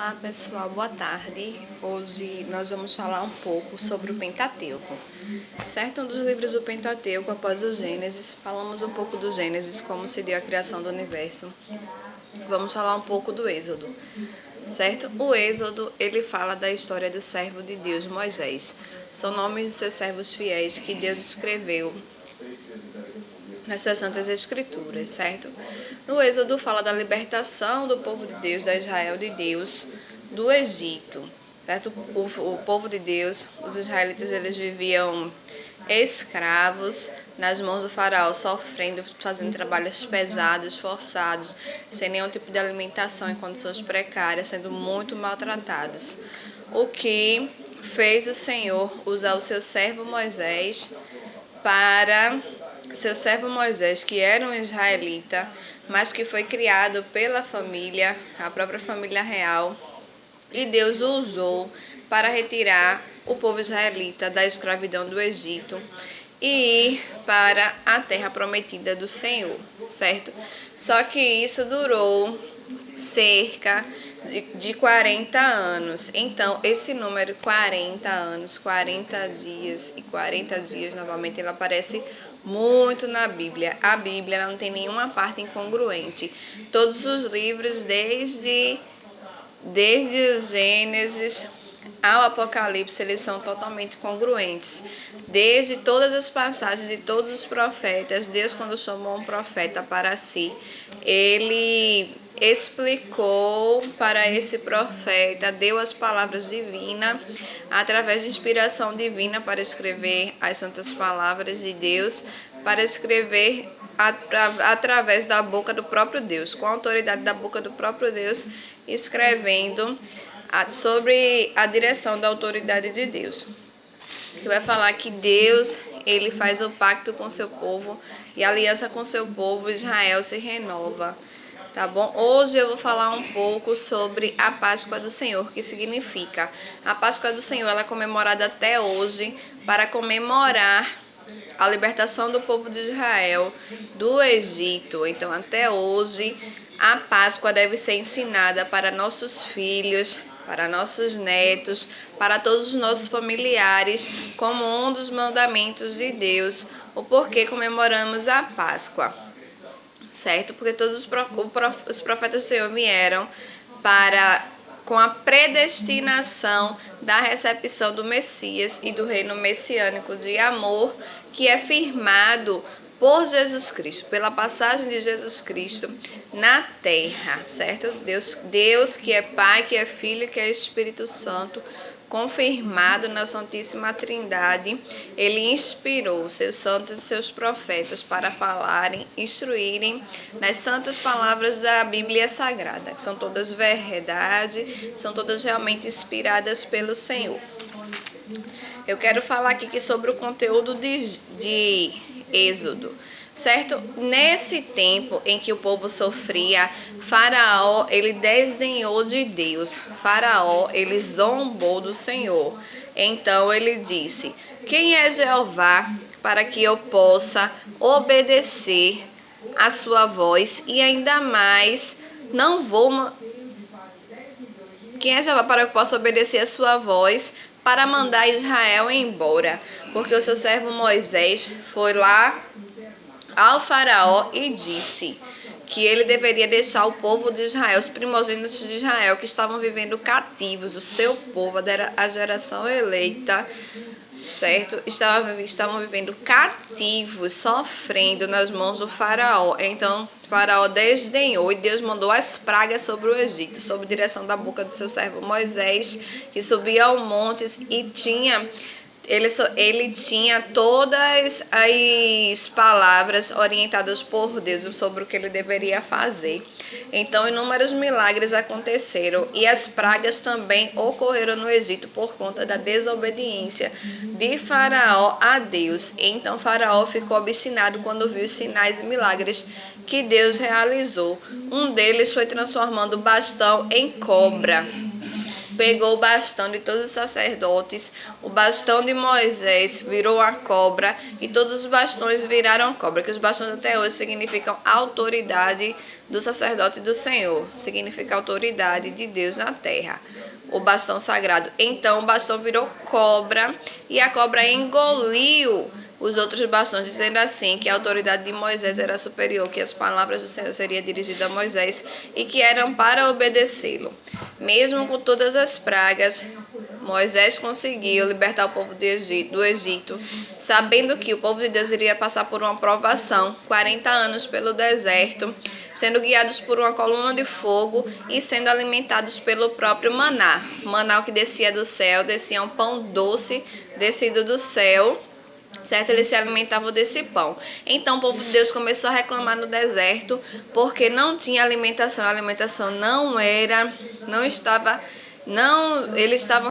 Olá pessoal, boa tarde. Hoje nós vamos falar um pouco sobre o Pentateuco. Certo? Um dos livros do Pentateuco, após o Gênesis, falamos um pouco do Gênesis, como se deu a criação do universo. Vamos falar um pouco do Êxodo. Certo? O Êxodo, ele fala da história do servo de Deus, Moisés. São nomes dos seus servos fiéis que Deus escreveu nas suas santas escrituras, certo? No Êxodo fala da libertação do povo de Deus, da Israel de Deus, do Egito, certo? O povo de Deus, os israelitas, eles viviam escravos nas mãos do faraó, sofrendo, fazendo trabalhos pesados, forçados, sem nenhum tipo de alimentação, em condições precárias, sendo muito maltratados. O que fez o Senhor usar o seu servo Moisés que era um israelita, mas que foi criado pela família, a própria família real, e Deus o usou para retirar o povo israelita da escravidão do Egito e ir para a terra prometida do Senhor, certo? Só que isso durou cerca de 40 anos. Então, esse número 40 anos, 40 dias e 40 dias, novamente, ele aparece muito na Bíblia. A Bíblia não tem nenhuma parte incongruente. Todos os livros, desde o Gênesis ao Apocalipse, eles são totalmente congruentes. Desde todas as passagens de todos os profetas, Deus, quando chamou um profeta para si, ele explicou para esse profeta, deu as palavras divinas, através de inspiração divina para escrever as santas palavras de Deus, para escrever através da boca do próprio Deus, com a autoridade da boca do próprio Deus, escrevendo sobre a direção da autoridade de Deus. Que vai falar que Deus, ele faz o pacto com seu povo e a aliança com seu povo, Israel, se renova. Tá bom? Hoje eu vou falar um pouco sobre a Páscoa do Senhor, que significa a Páscoa do Senhor, ela é comemorada até hoje para comemorar a libertação do povo de Israel do Egito. Então, até hoje, a Páscoa deve ser ensinada para nossos filhos, para nossos netos, para todos os nossos familiares, como um dos mandamentos de Deus, o porquê comemoramos a Páscoa, certo? Porque todos os profetas do Senhor vieram com a predestinação da recepção do Messias e do reino messiânico de amor, que é firmado por Jesus Cristo, pela passagem de Jesus Cristo na terra, certo? Deus que é Pai, que é Filho, que é Espírito Santo, confirmado na Santíssima Trindade, ele inspirou seus santos e seus profetas para falarem, instruírem nas santas palavras da Bíblia Sagrada, que são todas verdade, são todas realmente inspiradas pelo Senhor. Eu quero falar aqui sobre o conteúdo de Êxodo, certo? Nesse tempo em que o povo sofria, Faraó, ele desdenhou de Deus. Faraó, ele zombou do Senhor. Então ele disse: quem é Jeová para que eu possa obedecer a sua voz e ainda mais não vou... Quem é Jeová para que eu possa obedecer a sua voz para mandar Israel embora? Porque o seu servo Moisés foi lá ao faraó e disse que ele deveria deixar o povo de Israel, os primogênitos de Israel que estavam vivendo cativos, o seu povo, a geração eleita, certo? Estavam vivendo cativos, sofrendo nas mãos do faraó. Então, o faraó desdenhou e Deus mandou as pragas sobre o Egito, sob direção da boca do seu servo Moisés, que subia ao monte e ele tinha todas as palavras orientadas por Deus sobre o que ele deveria fazer. Então, inúmeros milagres aconteceram e as pragas também ocorreram no Egito por conta da desobediência de Faraó a Deus. Então, Faraó ficou obstinado quando viu os sinais e milagres que Deus realizou. Um deles foi transformando o bastão em cobra. Pegou o bastão de todos os sacerdotes, o bastão de Moisés virou a cobra e todos os bastões viraram cobra, que os bastões até hoje significam autoridade do sacerdote do Senhor. Significa autoridade de Deus na terra. O bastão sagrado. Então o bastão virou cobra e a cobra engoliu os outros bastões, dizendo assim que a autoridade de Moisés era superior, que as palavras do Senhor seriam dirigidas a Moisés e que eram para obedecê-lo. Mesmo com todas as pragas, Moisés conseguiu libertar o povo do Egito, sabendo que o povo de Deus iria passar por uma provação, 40 anos pelo deserto, sendo guiados por uma coluna de fogo e sendo alimentados pelo próprio maná. Maná que descia do céu, descia um pão doce descido do céu, certo? Eles se alimentavam desse pão. Então o povo de Deus começou a reclamar no deserto porque não tinha alimentação. A alimentação não estava, eles estavam